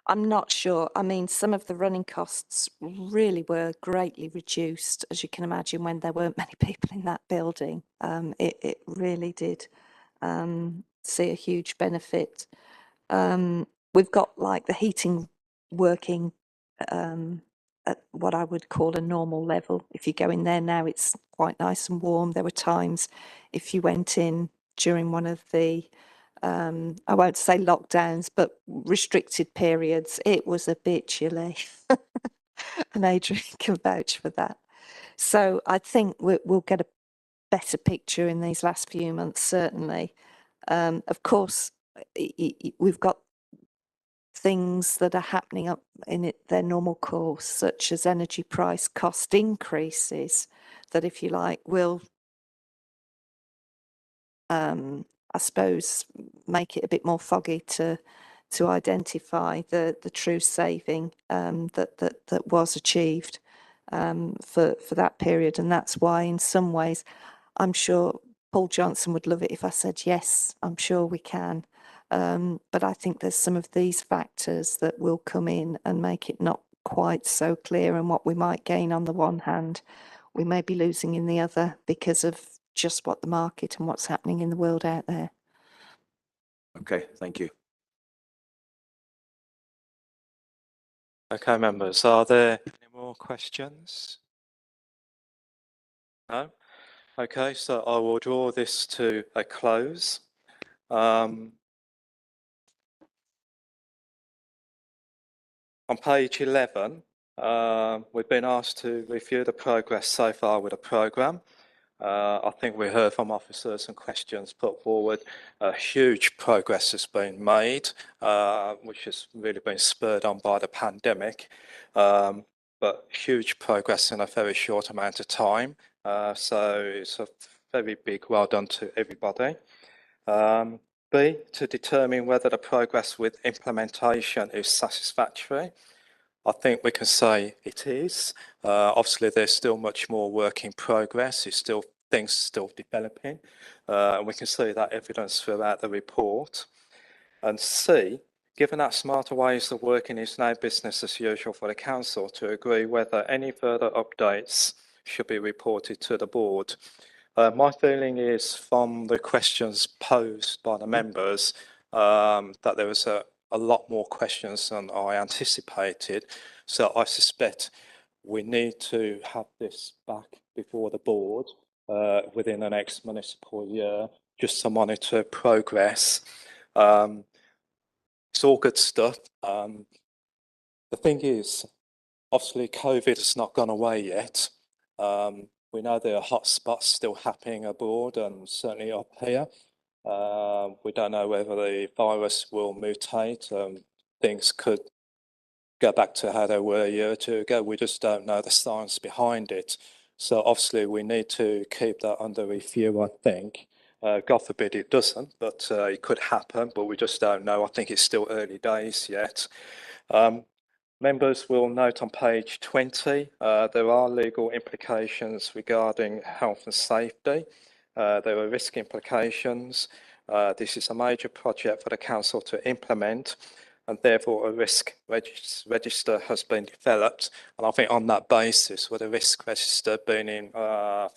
I'm not sure. I mean, some of the running costs really were greatly reduced, as you can imagine, when there weren't many people in that building. It really did see a huge benefit. We've got like the heating working at what I would call a normal level. If you go in there now, it's quite nice and warm. There were times if you went in during one of the, I won't say lockdowns, but restricted periods, it was a bit chilly. And Adrian can vouch for that. So I think we'll get a better picture in these last few months, certainly. Of course, we've got things that are happening up in their normal course, such as energy price cost increases, that if you like will, I suppose, make it a bit more foggy to identify the true saving that was achieved for that period. And that's why in some ways I'm sure Paul Johnson would love it if I said yes, I'm sure we can. But I think there's some of these factors that will come in and make it not quite so clear, and what we might gain on the one hand, we may be losing in the other because of just what the market and what's happening in the world out there. Okay, thank you. Okay, members, are there any more questions? No? Okay, so I will draw this to a close. On page 11, we've been asked to review the progress so far with the programme. I think we heard from officers and questions put forward. Huge progress has been made, which has really been spurred on by the pandemic, but huge progress in a very short amount of time. So it's a very big well done to everybody. B, to determine whether the progress with implementation is satisfactory. I think we can say it is. Obviously, there's still much more work in progress. It's still things still developing, and we can see that evidence throughout the report. And C, given that smarter ways of working is now business as usual for the council, to agree whether any further updates should be reported to the board. My feeling is from the questions posed by the members that there was a lot more questions than I anticipated. So I suspect we need to have this back before the board within the next municipal year, just to monitor progress. It's all good stuff. The thing is, obviously COVID has not gone away yet. We know there are hotspots still happening abroad and certainly up here. We don't know whether the virus will mutate. Things could go back to how they were a year or two ago. We just don't know the science behind it. So obviously we need to keep that under review, I think. God forbid it doesn't, but it could happen, but we just don't know. I think it's still early days yet. Members will note on page 20, there are legal implications regarding health and safety. There are risk implications. This is a major project for the council to implement, and therefore a risk register has been developed. And I think on that basis, with a risk register being in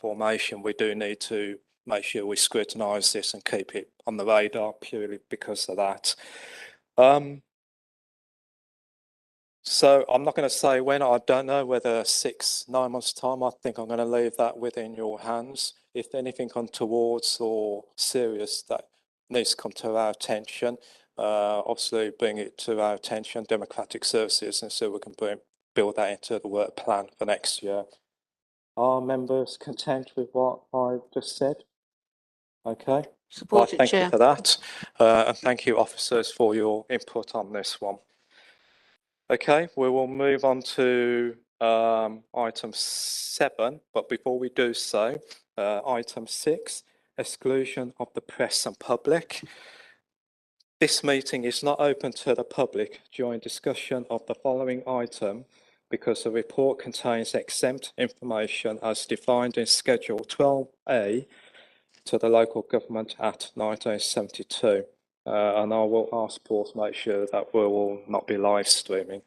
formation, we do need to make sure we scrutinise this and keep it on the radar purely because of that. So I'm not going to say when. I don't know whether 9 months time. I think I'm going to leave that within your hands. If anything untowards or serious that needs to come to our attention, obviously bring it to our attention, Democratic Services, and so we can build that into the work plan for next year. Are members content with what I've just said? Okay. Support it, Thank you Chair. for that. And thank you, officers, for your input on this one. Okay, we will move on to item 7, but before we do so, item 6, exclusion of the press and public. This meeting is not open to the public during discussion of the following item because the report contains exempt information as defined in Schedule 12A to the Local Government Act 1972. And I will ask Paul to make sure that we will not be live streaming